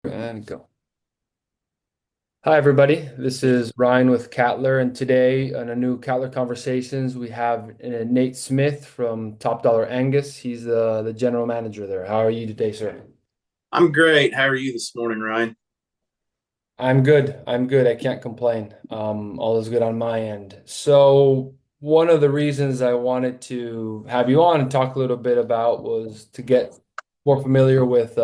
And go. Hi, everybody. This is Ryan with Cattler, and today on a new Cattler Conversations, we have Nate Smith from Top Dollar Angus. He's the general manager there. How are you today, sir? I'm great. How are you this morning, Ryan? I'm good. I'm good. I can't complain. All is good on my end. So, one of the reasons I wanted to have you on and talk a little bit about was to get more familiar with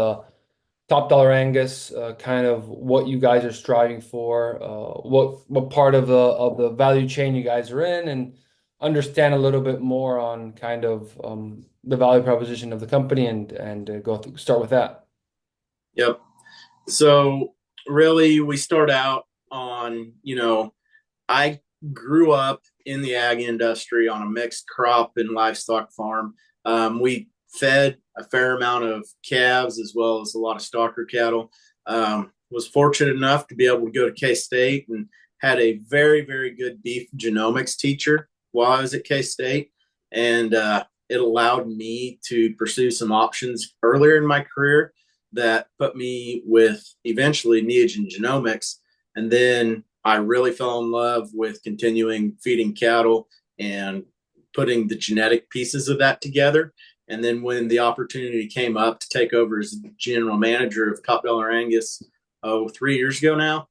Top Dollar Angus, kind of what you guys are striving for, what part of the value chain you guys are in, and understand a little bit more on kind of the value proposition of the company, and start with that. Yep. So, really, we start out on, I grew up in the ag industry on a mixed crop and livestock farm. We fed a fair amount of calves as well as a lot of stocker cattle. Was fortunate enough to be able to go to K-State and had a very, very good beef genomics teacher while I was at K-State. And it allowed me to pursue some options earlier in my career that put me with eventually Neogen Genomics. And then I really fell in love with continuing feeding cattle and putting the genetic pieces of that together. And then when the opportunity came up to take over as general manager of Top Dollar Angus, 3 years ago now,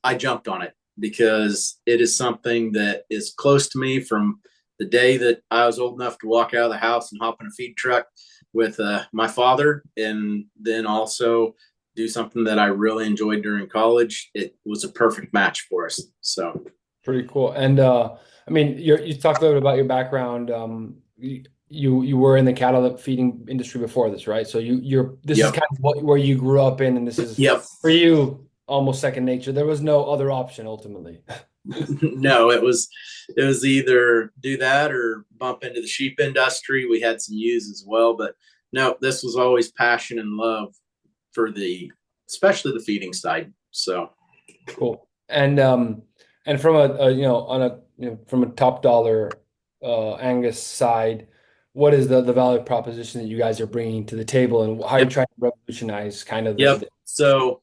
I jumped on it because it is something that is close to me from the day that I was old enough to walk out of the house and hop in a feed truck with my father, and then also do something that I really enjoyed during college. It was a perfect match for us. So, Pretty cool. And I mean, you talked a little bit about your background. You were in the cattle feeding industry before this, right? So this is yep, kind of where you grew up in, and this is yep. for you almost second nature. There was no other option ultimately. No, it was either do that or bump into the sheep industry. We had some ewes as well, but no, this was always passion and love for especially the feeding side. So, Cool. And from from a top dollar Angus side, what is the value proposition that you guys are bringing to the table, and how are you yep, trying to revolutionize kind of yep. So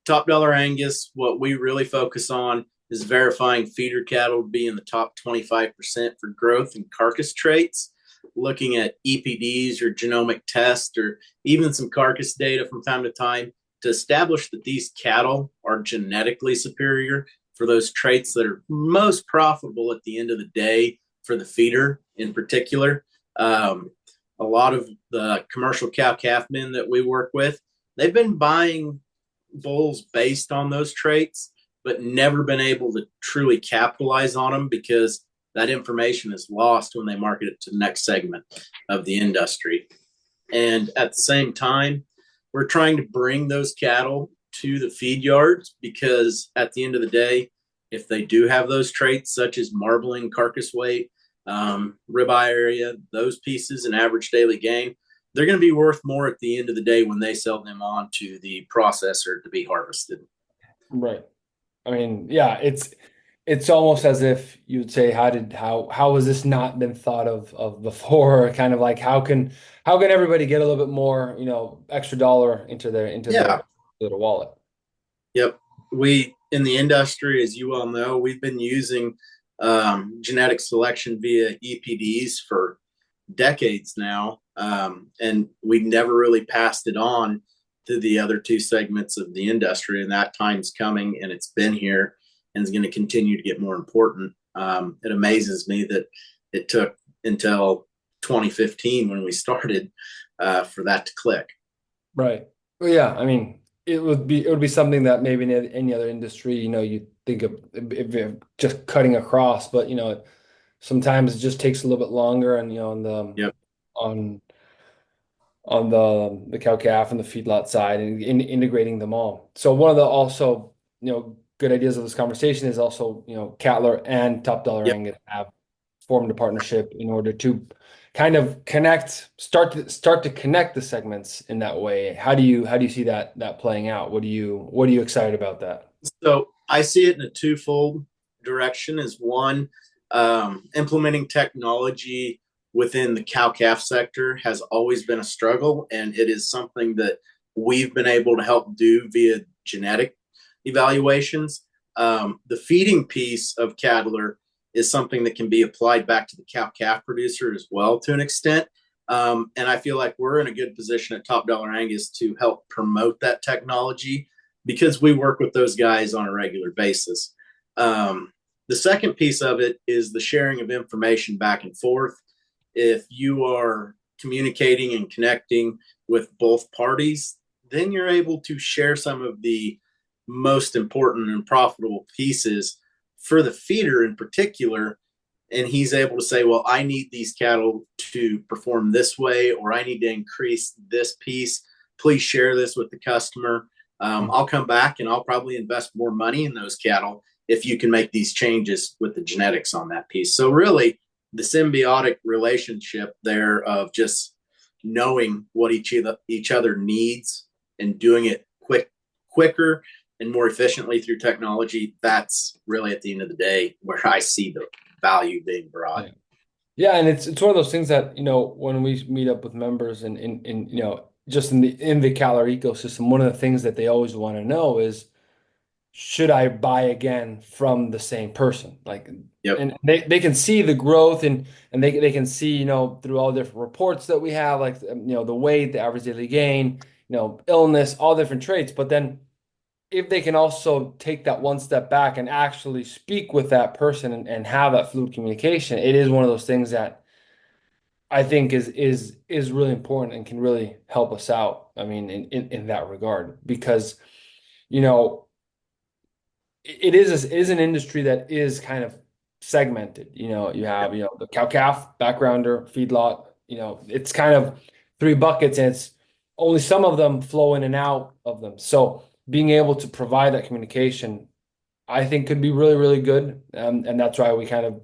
Top Dollar Angus, what we really focus on is verifying feeder cattle to be in the top 25% for growth and carcass traits, looking at EPDs or genomic tests or even some carcass data from time to time to establish that these cattle are genetically superior for those traits that are most profitable at the end of the day for the feeder in particular. Um, a lot of the commercial cow calf men that we work with, they've been buying bulls based on those traits, but never been able to truly capitalize on them because that information is lost when they market it to the next segment of the industry. And at the same time, we're trying to bring those cattle to the feed yards because at the end of the day, if they do have those traits such as marbling, carcass weight, ribeye area, those pieces, and average daily gain, they're going to be worth more at the end of the day when they sell them on to the processor to be harvested. Right. I mean, yeah, it's almost as if you'd say, how has this not been thought of before? Kind of like how can everybody get a little bit more, extra dollar into their Yeah. little wallet? Yep. We in the industry, as you well know, we've been using genetic selection via EPDs for decades now, and we never really passed it on to the other two segments of the industry. And that time's coming, and it's been here, and is going to continue to get more important. It amazes me that it took until 2015 when we started for that to click. Right. Well, yeah, I mean, it would be something that maybe in any other industry, you think of if just cutting across, but sometimes it just takes a little bit longer, and Yep. on on the cow calf and the feedlot side, and integrating them all. So one of the also, good ideas of this conversation is also, Cattler and Top Dollar Yep. Angus have formed a partnership in order to kind of start to connect the segments in that way. How do you see that playing out? What are you excited about that? So I see it in a twofold direction. Is one, implementing technology within the cow calf sector has always been a struggle, and it is something that we've been able to help do via genetic evaluations. The feeding piece of cattler is something that can be applied back to the cow-calf producer as well to an extent. And I feel like we're in a good position at Top Dollar Angus to help promote that technology because we work with those guys on a regular basis. The second piece of it is the sharing of information back and forth. If you are communicating and connecting with both parties, then you're able to share some of the most important and profitable pieces for the feeder in particular. And he's able to say, well, I need these cattle to perform this way, or I need to increase this piece. Please share this with the customer. I'll come back and I'll probably invest more money in those cattle if you can make these changes with the genetics on that piece. So really the symbiotic relationship there of just knowing what each other needs and doing it quicker and more efficiently through technology, that's really at the end of the day where I see the value being brought. Yeah. Yeah, and it's one of those things that, when we meet up with members and just in the calorie ecosystem, one of the things that they always want to know is, should I buy again from the same person? Like, Yep. and they can see the growth and they can see, through all the different reports that we have, like, the weight, the average daily gain, illness, all different traits. But then if they can also take that one step back and actually speak with that person and have that fluid communication, it is one of those things that I think is really important and can really help us out. I mean, in that regard, because, you know, it is an industry that is kind of segmented. You have, the cow-calf, backgrounder, feedlot, it's kind of three buckets, and it's only some of them flow in and out of them. So being able to provide that communication, I think could be really, really good. And that's why we kind of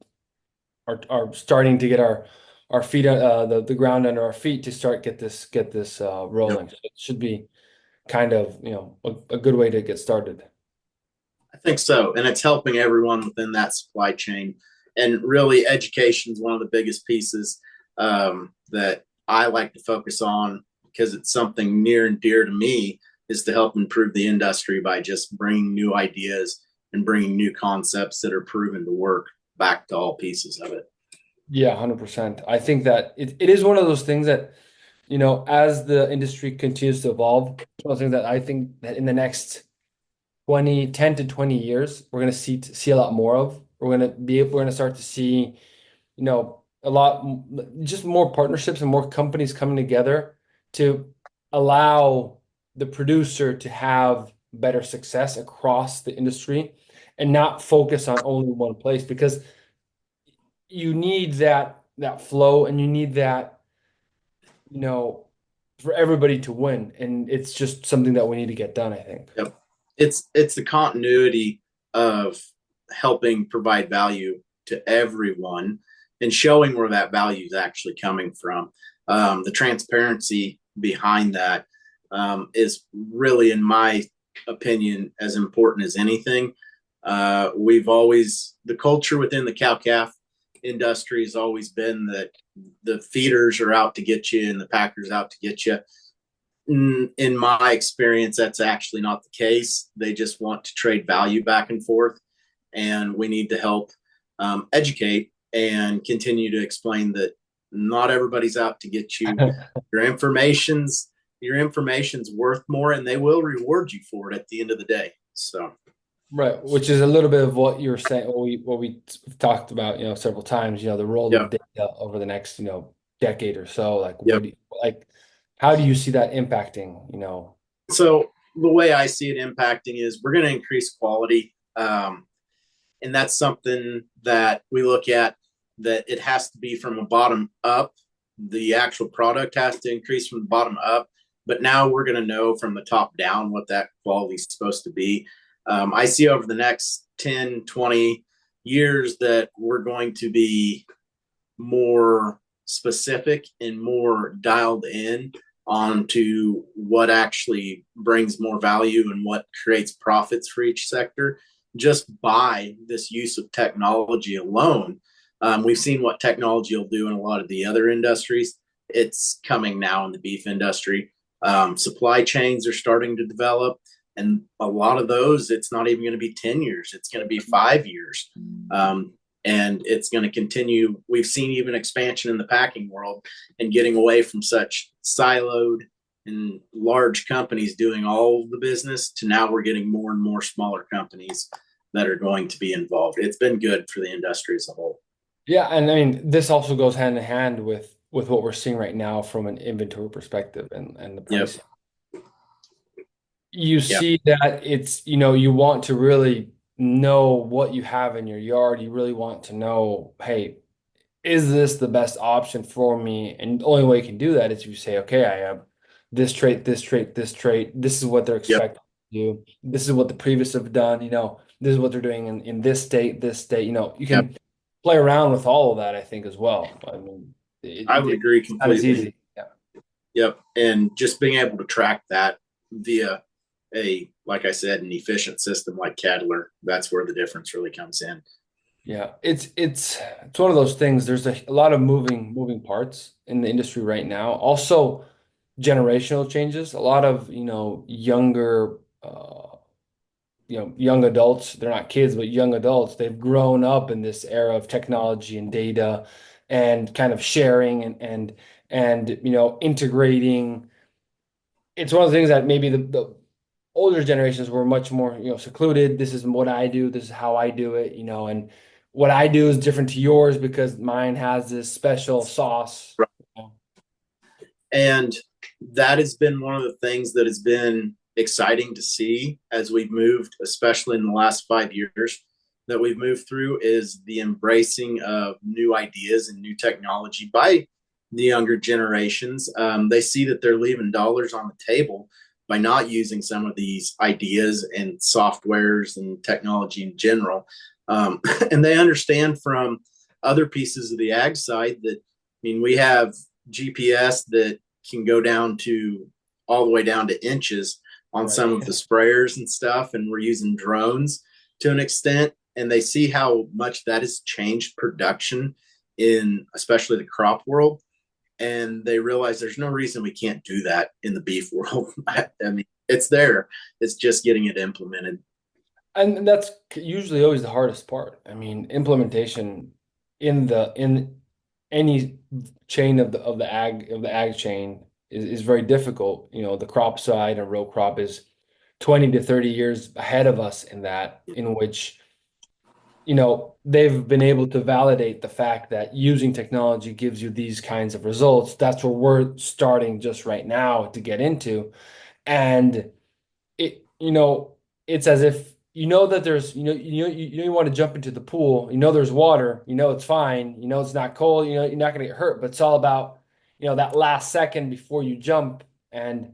are starting to get our feet, the ground under our feet to get this rolling. Yep. So it should be kind of, a good way to get started. I think so. And it's helping everyone within that supply chain. And really, education is one of the biggest pieces that I like to focus on because it's something near and dear to me, is to help improve the industry by just bringing new ideas and bringing new concepts that are proven to work back to all pieces of it. Yeah, 100%. I think that it is one of those things that, as the industry continues to evolve, it's one of the things that I think that in the next 10 to 20 years, we're going to see a lot more of. We're going to start to see, a lot, just more partnerships and more companies coming together to allow the producer to have better success across the industry and not focus on only one place, because you need that flow, and you need that, for everybody to win. And it's just something that we need to get done, I think. Yep. It's the continuity of helping provide value to everyone and showing where that value is actually coming from. The transparency behind that is really, in my opinion, as important as anything. The culture within the cow-calf industry has always been that the feeders are out to get you and the packers out to get you. In my experience, that's actually not the case. They just want to trade value back and forth, and we need to help educate and continue to explain that not everybody's out to get you. Your information's worth more, and they will reward you for it at the end of the day. So, right, which is a little bit of what you're saying, what we talked about, several times, the role of yep. data over the next, decade or so. Like, Yep. how do you see that impacting, So the way I see it impacting is we're going to increase quality. And that's something that we look at, that it has to be from a bottom up. The actual product has to increase from the bottom up. But now we're going to know from the top down what that quality is supposed to be. I see over the next 10, 20 years that we're going to be more specific and more dialed in onto what actually brings more value and what creates profits for each sector just by this use of technology alone. We've seen what technology will do in a lot of the other industries. It's coming now in the beef industry. Supply chains are starting to develop, and a lot of those, it's not even going to be 10 years, it's going to be 5 years. And it's going to continue. We've seen even expansion in the packing world and getting away from such siloed and large companies doing all of the business to now we're getting more and more smaller companies that are going to be involved. It's been good for the industry as a whole. Yeah, and I mean this also goes hand in hand with what we're seeing right now from an inventory perspective and the Yep. pricing. You Yep. see that it's, you want to really know what you have in your yard. You really want to know, hey, is this the best option for me? And the only way you can do that is if you say, okay, I have this trait, this trait, this trait. This is what they're Yep. expected to do. This is what the previous have done. This is what they're doing in this state, this state. You Yep. can play around with all of that, I think, as well. I mean, I would agree it's not as completely. easy. Yeah. Yep. And just being able to track that via like I said, an efficient system like Cattler, that's where the difference really comes in. Yeah, it's one of those things. There's a lot of moving parts in the industry right now. Also, generational changes. A lot of, younger young adults, they're not kids, but young adults, they've grown up in this era of technology and data and kind of sharing and integrating. It's one of the things that maybe the older generations were much more, secluded. This is what I do, this is how I do it, and what I do is different to yours because mine has this special sauce. And that has been one of the things that has been exciting to see as we've moved, especially in the last 5 years that we've moved through, is the embracing of new ideas and new technology by the younger generations. They see that they're leaving dollars on the table by not using some of these ideas and softwares and technology in general. And they understand from other pieces of the ag side that, I mean, we have GPS that can go down to all the way down to inches on Right. some of the sprayers and stuff. And we're using drones to an extent. And they see how much that has changed production in especially the crop world. And they realize there's no reason we can't do that in the beef world. I mean, it's there. It's just getting it implemented. And that's usually always the hardest part. I mean, implementation in any chain of the ag chain is very difficult. The crop side and row crop is 20 to 30 years ahead of us in that, in which, they've been able to validate the fact that using technology gives you these kinds of results. That's where we're starting just right now to get into. And it's as if that there's you want to jump into the pool, there's water, it's fine, it's not cold, you're not going to get hurt, but it's all about that last second before you jump. And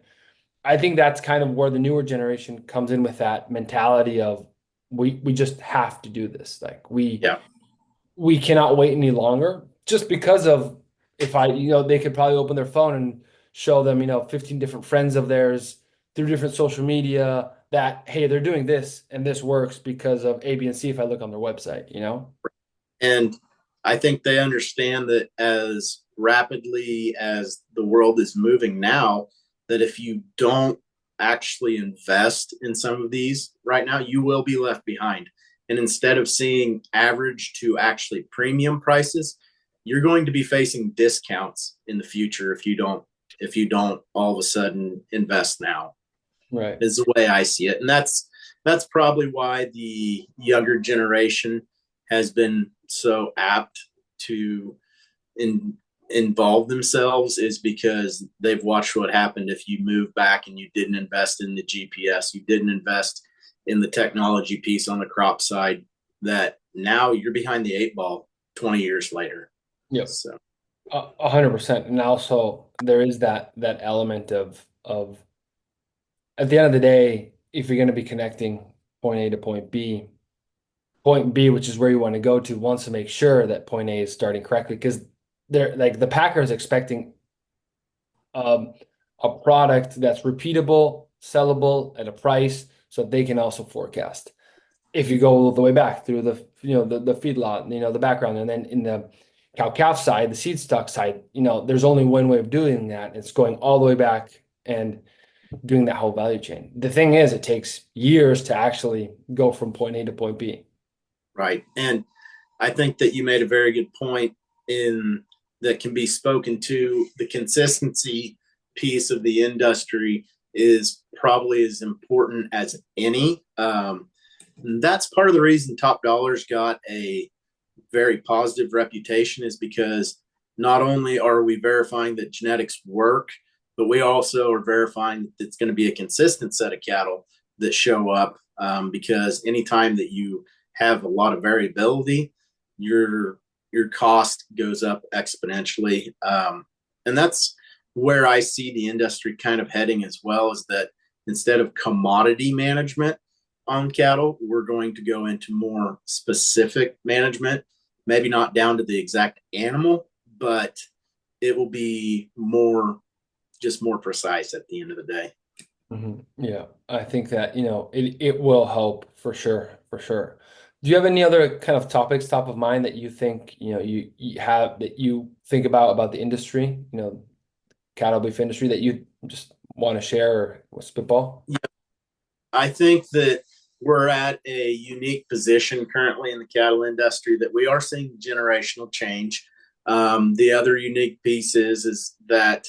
I think that's kind of where the newer generation comes in with that mentality of we just have to do this, like we Yeah. we cannot wait any longer, just because of, if they could probably open their phone and show them 15 different friends of theirs through different social media that, hey, they're doing this and this works because of A, B, and C if I look on their website. And I think they understand that as rapidly as the world is moving now, that if you don't actually invest in some of these right now, you will be left behind. And instead of seeing average to actually premium prices, you're going to be facing discounts in the future if you don't all of a sudden invest now. Right. Is the way I see it. And that's probably why the younger generation has been so apt to involve themselves, is because they've watched what happened if you move back and you didn't invest in the GPS, you didn't invest in the technology piece on the crop side, that now you're behind the eight ball 20 years later. Yep. So 100%. And also there is that element of at the end of the day, if you're going to be connecting point A to point B, which is where you want to go to, wants to make sure that point A is starting correctly, because they're like, the packer is expecting um, a product that's repeatable, sellable at a price, so they can also forecast. If you go all the way back through the feedlot, the background, and then in the cow calf side, the seed stock side, there's only one way of doing that. It's going all the way back and doing that whole value chain. The thing is, it takes years to actually go from point A to point B. Right. And I think that you made a very good point in that can be spoken to. The consistency piece of the industry is probably as important as any. That's part of the reason Top Dollar's got a very positive reputation, is because not only are we verifying that genetics work, but we also are verifying that it's going to be a consistent set of cattle that show up. Because anytime that you have a lot of variability, your cost goes up exponentially. And that's where I see the industry kind of heading as well, is that instead of commodity management on cattle, we're going to go into more specific management, maybe not down to the exact animal, but it will be more, just more precise at the end of the day. Yeah, I think that, it will help for sure, for sure. Do you have any other kind of topics top of mind that you think, you have that you think about the industry, cattle beef industry that you just want to share or spitball? I think that we're at a unique position currently in the cattle industry that we are seeing generational change. The other unique piece is that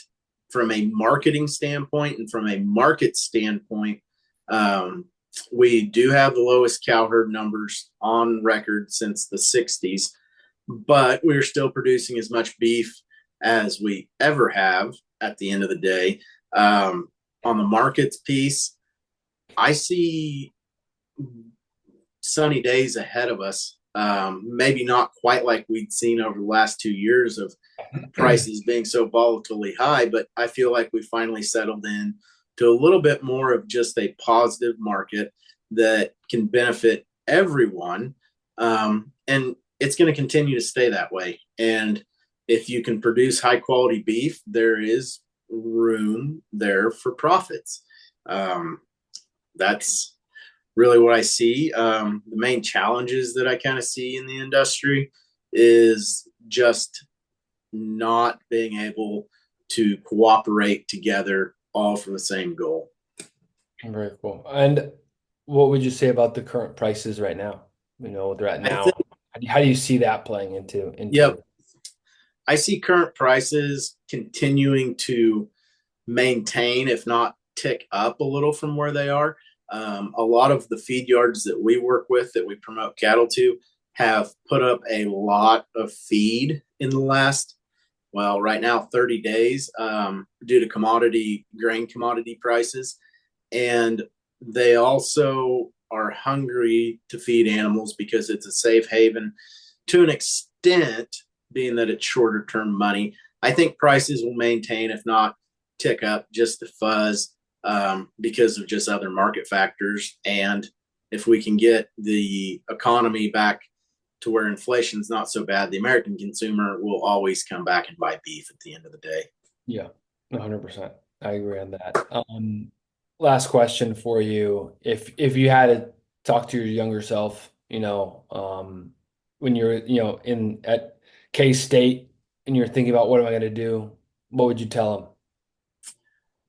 from a marketing standpoint and from a market standpoint, um, we do have the lowest cow herd numbers on record since the 60s, but we're still producing as much beef as we ever have at the end of the day. On the markets piece, I see sunny days ahead of us. Maybe not quite like we'd seen over the last 2 years of prices being so volatilely high, but I feel like we finally settled in to a little bit more of just a positive market that can benefit everyone. And it's going to continue to stay that way. And if you can produce high quality beef, there is room there for profits. That's really what I see. The main challenges that I kind of see in the industry is just not being able to cooperate together all for the same goal. Very cool. And what would you say about the current prices right now? What they're at I now. think, How do you see that playing into yep, into? I see current prices continuing to maintain, if not tick up a little from where they are. A lot of the feed yards that we work with, that we promote cattle to, have put up a lot of feed in the last, well, right now, 30 days, due to grain commodity prices. And they also are hungry to feed animals because it's a safe haven to an extent, being that it's shorter term money. I think prices will maintain, if not tick up, just the fuzz, because of just other market factors. And if we can get the economy back to where inflation's not so bad, the American consumer will always come back and buy beef at the end of the day. Yeah, 100%. I agree on that. Last question for you. If you had to talk to your younger self, when you're, in at K-State and you're thinking about what am I going to do, what would you tell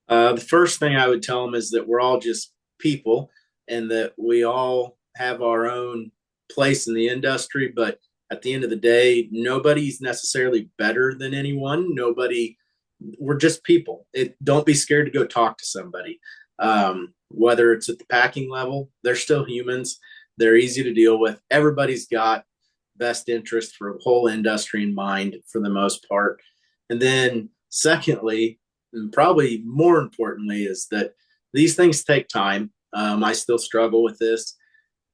them? The first thing I would tell them is that we're all just people, and that we all have our own place in the industry. But at the end of the day, nobody's necessarily better than anyone. We're just people. Don't be scared to go talk to somebody. Whether it's at the packing level, they're still humans. They're easy to deal with. Everybody's got best interest for the whole industry in mind for the most part. And then, secondly, and probably more importantly, is that these things take time. I still struggle with this.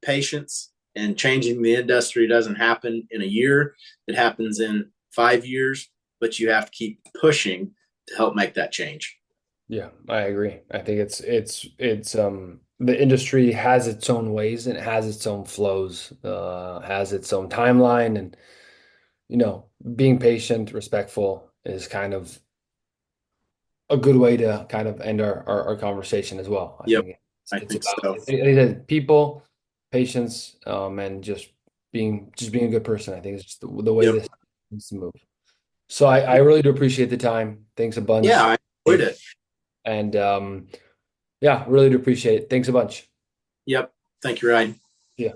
Patience and changing the industry doesn't happen in a year, it happens in 5 years, but you have to keep pushing to help make that change. Yeah, I agree. I think it's the industry has its own ways and it has its own flows, has its own timeline and being patient, respectful is kind of a good way to kind of end our conversation as well. I Yep, think I it's think about so. like I said, people, patience, and just being a good person. I think it's just the way Yep. this needs to move. So I really do appreciate the time. Thanks a Yeah, bunch. I enjoyed it. And yeah, really do appreciate it. Thanks a bunch. Yep. Thank you, Ryan. Yeah.